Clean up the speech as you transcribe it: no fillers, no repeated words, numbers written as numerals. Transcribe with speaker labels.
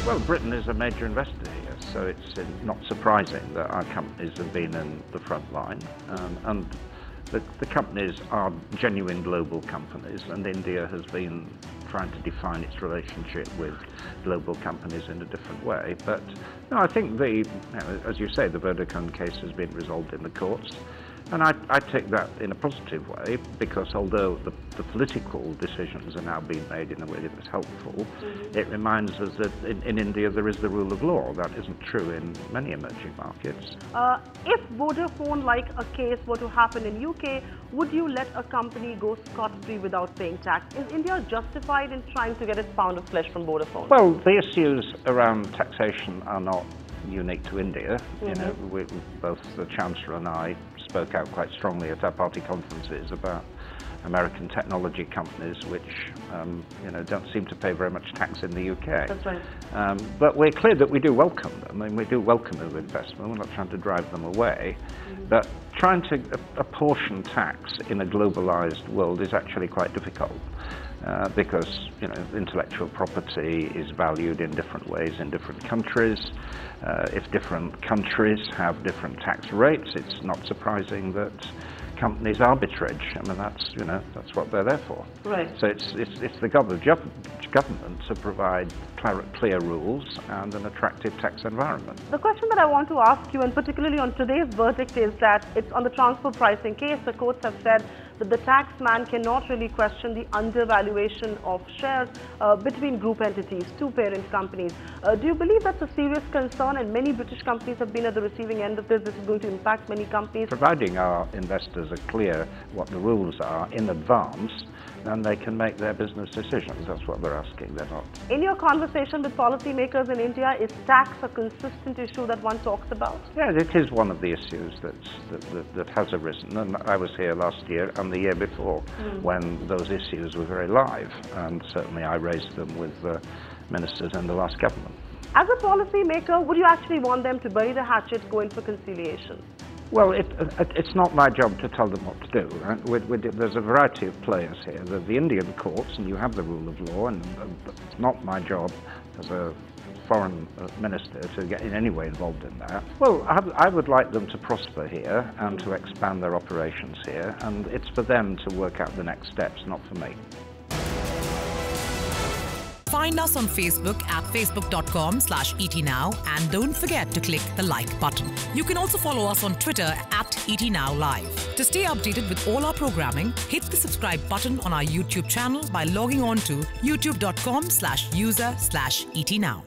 Speaker 1: Well, Britain is a major investor here, so it's not surprising that our companies have been in the front line. And the companies are genuine global companies, and India has been trying to define its relationship with global companies in a different way. But no, I think as you say, the Vodafone case has been resolved in the courts. And I take that in a positive way, because although the political decisions are now being made in a way that's helpful, it reminds us that in India there is the rule of law. That isn't true in many emerging markets.
Speaker 2: If Vodafone, like a case were to happen in UK, would you let a company go scot-free without paying tax? Is India justified in trying to get its pound of flesh from Vodafone?
Speaker 1: Well, the issues around taxation are not unique to India. You know, both the Chancellor and I spoke out quite strongly at our party conferences about American technology companies which don't seem to pay very much tax in the UK.
Speaker 2: That's right.
Speaker 1: But we're clear that we do welcome them, and we do welcome them investment. We're not trying to drive them away. But trying to apportion tax in a globalized world is actually quite difficult. Because intellectual property is valued in different ways in different countries. If different countries have different tax rates, it's not surprising that companies arbitrage. I mean, that's what they're there for.
Speaker 2: Right.
Speaker 1: So it's the government to provide clear rules and an attractive tax environment.
Speaker 2: The question that I want to ask you, and particularly on today's verdict, is that it's on the transfer pricing case. The courts have said that the tax man cannot really question the undervaluation of shares between group entities, two parent companies. Do you believe that's a serious concern, and many British companies have been at the receiving end of this? This is going to impact many companies.
Speaker 1: Providing our investors are clear what the rules are in advance, then they can make their business decisions. That's what they're asking. They're not.
Speaker 2: In your conversation with policymakers in India, is tax a consistent issue that one talks about?
Speaker 1: Yeah, it is one of the issues that has arisen. And I was here last year and the year before when those issues were very live. And certainly I raised them with the ministers in the last government.
Speaker 2: As a policymaker, would you actually want them to bury the hatchet, go in for conciliation?
Speaker 1: Well, it's not my job to tell them what to do. Right? There's a variety of players here. The Indian courts, and you have the rule of law, and it's not my job as a foreign minister to get in any way involved in that. Well, I would like them to prosper here and to expand their operations here, and it's for them to work out the next steps, not for me.
Speaker 3: Find us on Facebook at facebook.com/ETNow, and don't forget to click the like button. You can also follow us on Twitter at ETNowLive. To stay updated with all our programming, hit the subscribe button on our YouTube channel by logging on to youtube.com/user/ETNow.